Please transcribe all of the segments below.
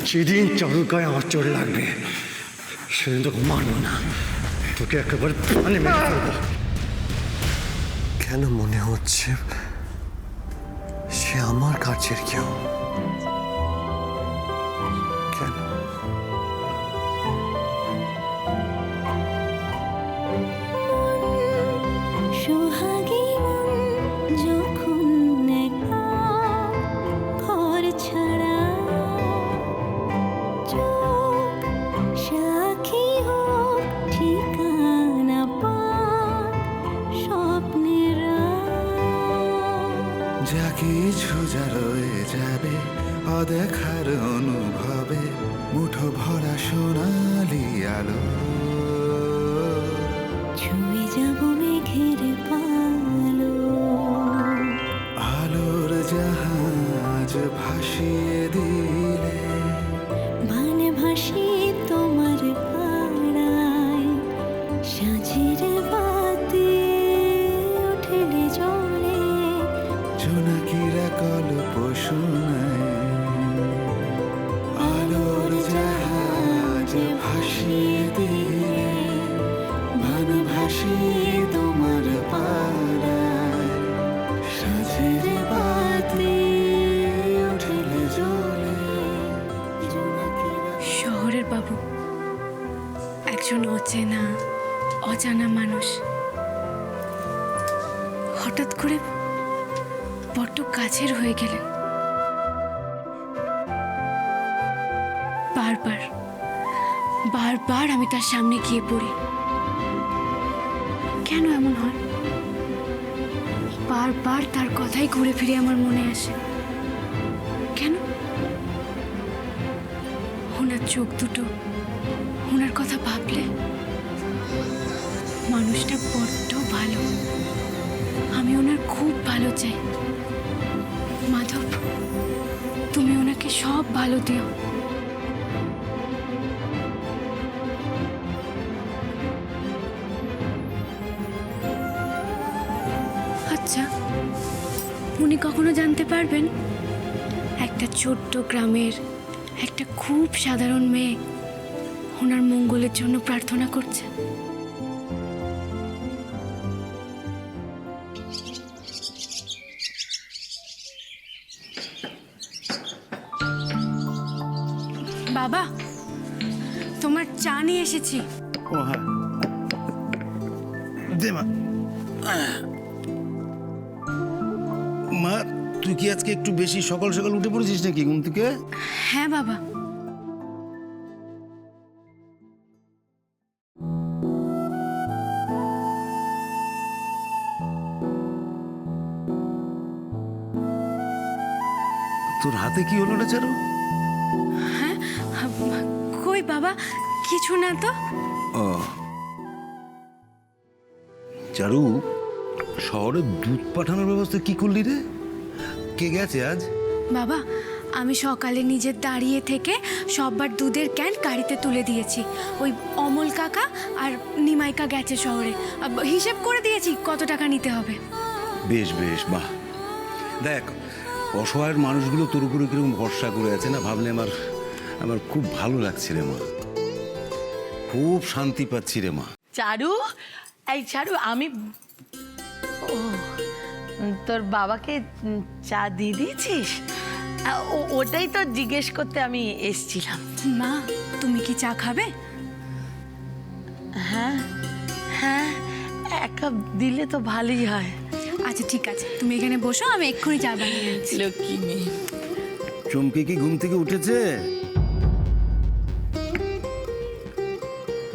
যেদিন চারুর গায়ে আমার চোট লাগবে সেদিন তোকে মারবো না, তোকে একেবারে প্রাণে মেরে ফেলবো। কেন মনে হচ্ছে সে আমার কাছের কেউ? কেন? যা কিছু যা রয়ে যাবে অদেখার অনুভবে, মুঠো ভরা সোনালি আলো, ছুঁয়ে যাব মেঘের পালো, আলোর জাহাজ ভাসিয়ে দিলে, মানে ভাসি তোমার পাড়ায়, সাঁঝের বাতি উঠলে জলে, জোনাকিরা গল্প শোনায়, আলোর জাহাজ ভাসিয়ে দিলে, মানে ভাসিয়ে তোমার পাড়ায়, সাঁঝের বাতি উঠলে জলে, জোনাকিরা। শহরের বাবু একজন অচেনা অজানা মানুষ হঠাৎ করে বড্ড কাছের হয়ে গেলেন। বারবার বারবার আমি তার সামনে গিয়ে পড়ি। কেন এমন হয়? বারবার তার কথাই ঘুরে ফিরে আমার মনে আসে। কেন? ওনার চোখ দুটো, ওনার কথা ভাবলে মানুষটা বড্ড ভালো। আমি ওনার খুব ভালো চাই। মাধব, তুমি ওনাকে সব ভালো দিও। আচ্ছা, উনি কখনো জানতে পারবেন একটা ছোট্ট গ্রামের একটা খুব সাধারণ মেয়ে ওনার মঙ্গলের জন্য প্রার্থনা করছে? বাবা, তোমার চা নিয়ে এসেছি। ও হ্যাঁ, দে মা। মা, তুই কি আজকে একটু বেশি সকাল সকাল উঠে পড়েছিস নাকি ঘুম থেকে? হ্যাঁ বাবা। তোর হাতে কি হলো না চারু? হ্যাঁ, কই বাবা, কিছু না তো। ও চারু, শহরে দুধ পাঠানোর ব্যবস্থা কি করলি রে? কে গেছে আজ? বাবা, আমি সকালে নিজের দাঁড়িয়ে থেকে সববার দুধের ক্যান গাড়িতে তুলে দিয়েছি। ওই অমল কাকা আর নিমাইকা গেছে শহরে। হিসেব করে দিয়েছি কত টাকা নিতে হবে। বেশ বেশ, বাহ। দেখ, অসহায়ের মানুষগুলো তোর উপরে কিরকম ভরসা করে আছে না, ভাবলে আমার আমার খুব ভালো লাগছে রে মা। খুব শান্তি পাচ্ছি রে মা। চারু, এই চারু, আমি ও তোর বাবাকে চা দিয়ে দিয়েছিস? ওটাই তো জিজ্ঞেস করতে আমি এসছিলাম। মা, তুমি কি চা খাবে? হ্যাঁ হ্যাঁ, এক কাপ দিলে তো ভালোই হয়। আচ্ছা ঠিক আছে, তুমি এখানে বসো, আমি এক্ষুনি চা বানিয়ে আনছি। লক্ষ্মী মেয়ে। চমকে কি ঘুম থেকে উঠেছে?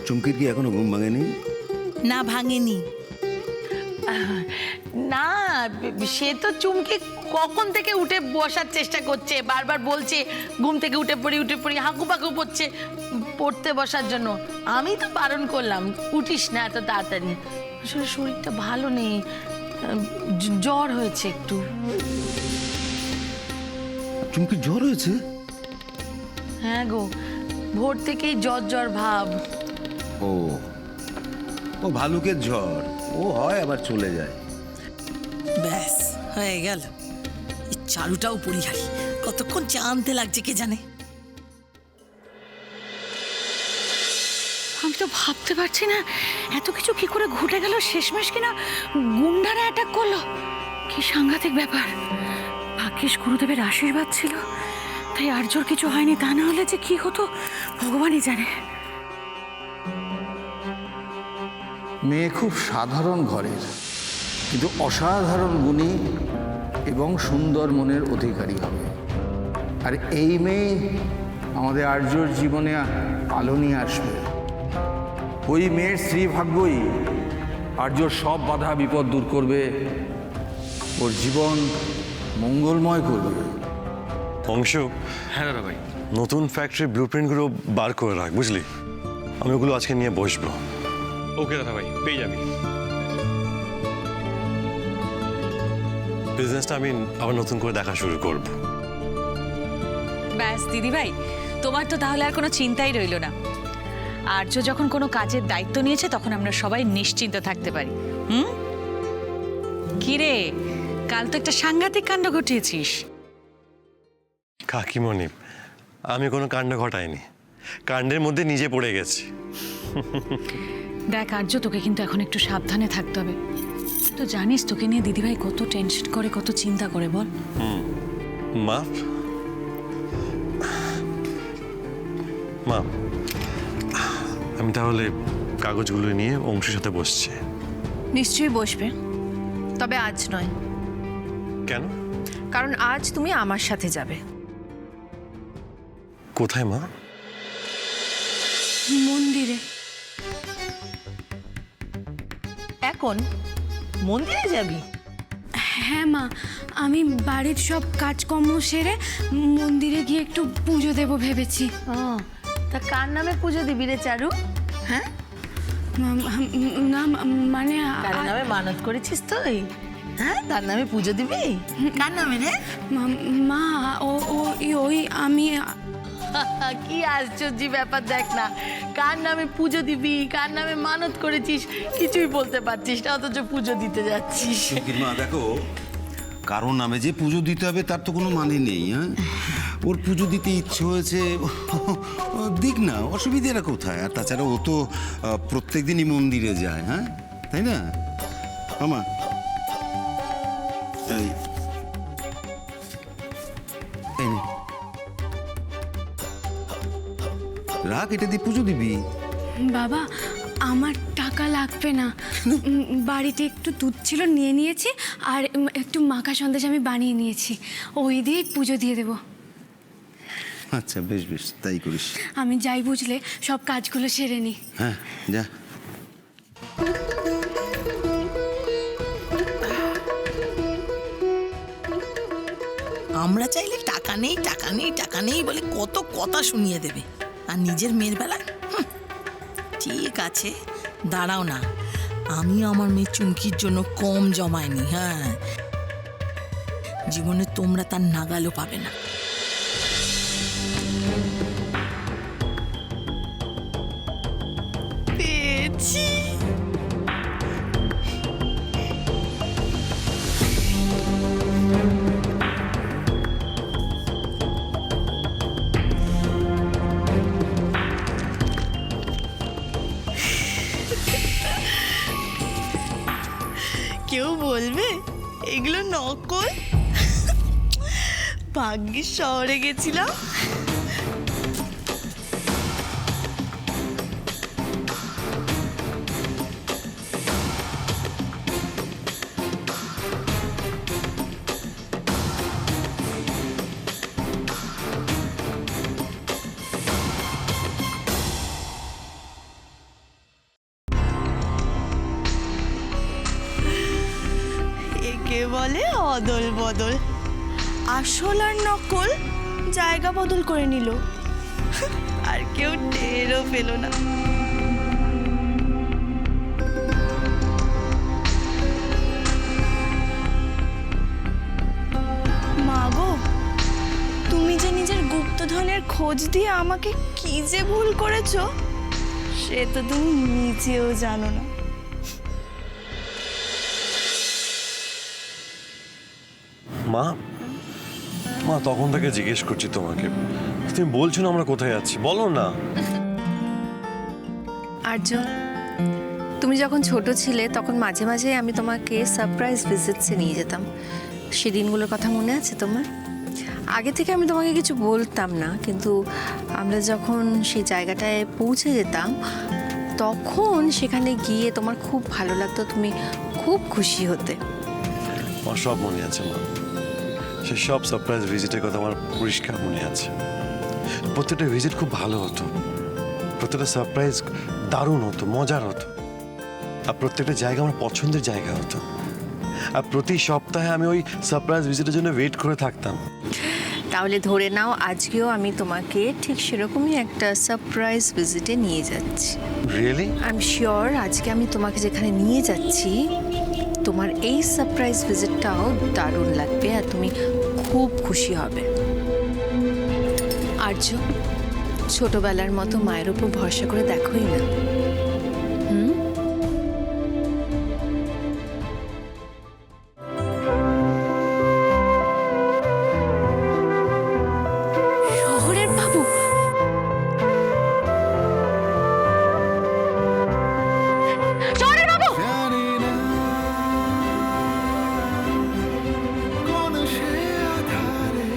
চমকির কি এখনো ঘুম ভাঙেনি? না, ভাঙেনি। না, সে তো চুমকি কখন থেকে উঠে বসার চেষ্টা করছে, বারবার বলছে ঘুম থেকে উঠে পড়ি হাঁকু পাকু পড়ছে পড়তে বসার জন্য। আমি তো বারণ করলাম, উঠিস না এত তাড়াতাড়ি, আসলে শরীরটা ভালো নেই, জ্বর হয়েছে একটু। চুমকি জ্বর হয়েছে? হ্যাঁ গো, ভোর থেকেই জ্বর জ্বর ভাব। ও ও ভালুকের ঝড়, ও হয় আবার চলে যায়। ব্যাস হয়ে গেল। এই চারুটাও পরিহারি, কতক্ষণ চা আনতে লাগছে কে জানে। আমি তো ভাবতে পারছি না এত কিছু কি করে ঘটে গেল, শেষমেশ কিনা গুন্ডারা অ্যাটাক করলো। কি সাংঘাতিক ব্যাপার। ভাগ্যিস গুরুদেবের আশীর্বাদ ছিল, তাই আর্যর কিছু হয়নি। তা না হলে যে কি হতো ভগবানই জানে। মেয়ে খুব সাধারণ ঘরের, কিন্তু অসাধারণ গুণী এবং সুন্দর মনের অধিকারী হবে। আর এই মেয়ে আমাদের আর্যর জীবনে আলো নিয়ে আসবে। ওই মেয়ের স্ত্রী ভাগ্যই আর্যর সব বাধা বিপদ দূর করবে, ওর জীবন মঙ্গলময় করবে। অংশ, হ্যাঁ দাদা ভাই। নতুন ফ্যাক্টরি ব্লুপ্রিন্টগুলো বার করে রাখ, বুঝলি? আমি ওগুলো আজকে নিয়ে বসবো। ওকে দাদা ভাই, পেয়ে যাবি। বিজনেসটা আমি আবার নতুন করে দেখা শুরু করব। ব্যাস দিদিভাই, তোমার তো তাহলে আর কোনো চিন্তাই রইল না। আর্য যখন কোনো কাজের দায়িত্ব নিয়েছে তখন আমরা সবাই নিশ্চিন্ত থাকতে পারি। কি রে, কাল তো একটা সাংঘাতিক কাণ্ড ঘটিয়েছিস। কাকিমণি, আমি কোনো কাণ্ড ঘটাইনি, কাণ্ডের মধ্যে নিজে পড়ে গেছি। দেখ আর্য, তোকে কিন্তু এখন একটু সাবধানে থাকতে হবে। তো জানিস তোকে নিয়ে দিদিভাই কত টেনশন করে, কত চিন্তা করে, বল। মা, মা, আমি তাহলে কাগজগুলো নিয়ে অংশের সাথে বসছি। নিশ্চয়ই বসবে, তবে আজ নয়। কেন? কারণ আজ তুমি আমার সাথে যাবে। কোথায় মা? মন্দিরে। এখন মন্দিরে যাবি? হ্যাঁ মা, আমি বাড়ির সব কাজকর্ম সেরে মন্দিরে গিয়ে একটু পুজো দেব ভেবেছি। ও, তা কার নামে পুজো দিবি রে চারু? হ্যাঁ, না মানে কার নামে মানত করেছিস তুই? হ্যাঁ, তার নামে পুজো দিবি? কার নামে রে? মা ওই আমি কি আশ্চর্য ব্যাপার, দেখ না, কার নামে পুজো দিবি, কার নামে মানত করেছিস কিছুই বলতে পারছিস না, অথচ পুজো দিতে যাচ্ছিস। মা দেখো, কারোর নামে যে পুজো দিতে হবে তার তো কোনো মানে নেই। হ্যাঁ, ওর পুজো দিতে ইচ্ছে হয়েছে, দিক না, অসুবিধাটা কোথায়? আর তাছাড়া ও তো প্রত্যেক দিনই মন্দিরে যায়, হ্যাঁ, তাই না মামা? এই নে। রাখ, এটা দিয়ে পুজো দিবি। বাবা, আমার টাকা লাগবে না। বাড়িতে একটু দুধ ছিল, নিয়ে নিয়েছি, আর একটু মাখা সন্দেশ আমি বানিয়ে নিয়েছি, ওই দিয়েই পুজো দিয়ে দেবো। আচ্ছা, বেশ বেশ, তাই করিস। আমি যাই, বুঝলে, সব কাজগুলো সেরে নিই। হ্যাঁ, যা। আমরা চাইলে টাকা নেই, টাকা নেই, টাকা নেই বলে কত কথা শুনিয়ে দেবে, আর নিজের মেয়ের বেলায় ঠিক আছে, দাঁড়াও না, আমি আমার মেয়ে চুমকির জন্য কম জমাইনি। হ্যাঁ, জীবনে তোমরা তার নাগালও পাবে না। পেয়েছি। কেউ বলবে এগুলো নকল? ভাগ্যিস শহরে গেছিলাম। একে বলে অদল বদল। আসল আর নকল জায়গা বদল করে নিল, আর কেউ টেরও পেল না। মা গো, তুমি যে নিজের গুপ্তধনের খোঁজ দিয়ে আমাকে কি যে ভুল করেছো, সে তো তুমি নিজেও জানো না। মা, মা, তখন থেকে জিজ্ঞেস করছি তোমাকে, তুমি বলছো না আমরা কোথায় আছি, বলো না। আর্য, তুমি যখন ছোট ছিলে তখন মাঝে মাঝে আমি তোমাকে সারপ্রাইজ ভিজিটসে নিয়ে যেতাম। সেদিনগুলোর কথা মনে আছে তোমার? আগে থেকে আমি তোমাকে কিছু বলতাম না, কিন্তু আমরা যখন সেই জায়গাটায় পৌঁছে যেতাম তখন সেখানে গিয়ে তোমার খুব ভালো লাগতো, তুমি খুব খুশি হতে। আমার সব মনে আছে মা, সে সব সারপ্রাইজ ভিজিটের কথা আমার পরিষ্কার মনে আছে। প্রত্যেকটা ভিজিট খুব ভালো হতো, প্রত্যেকটা সারপ্রাইজ দারুণ হতো, মজার হতো, আর প্রত্যেকটা জায়গা আমার পছন্দের জায়গা হতো। আর প্রতি সপ্তাহে আমি ওই সারপ্রাইজ ভিজিটের জন্য ওয়েট করে থাকতাম। তাহলে ধরে নাও আজকেও আমি তোমাকে ঠিক সেরকমই একটা সারপ্রাইজ ভিজিটে নিয়ে যাচ্ছি। রিয়েলি? আই এম শিওর আজকে আমি তোমাকে যেখানে নিয়ে যাচ্ছি তোমার এই সারপ্রাইজ ভিজিটটাও দারুণ লাগবে আর তুমি খুব খুশি হবে। আর্য, ছোটবেলার মতো মায়ের উপর ভরসা করে দেখোই না। শহরের বাবু? শহরের বাবু! জানি না কোন সে আধারে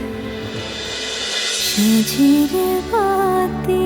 সাজিরে বাতি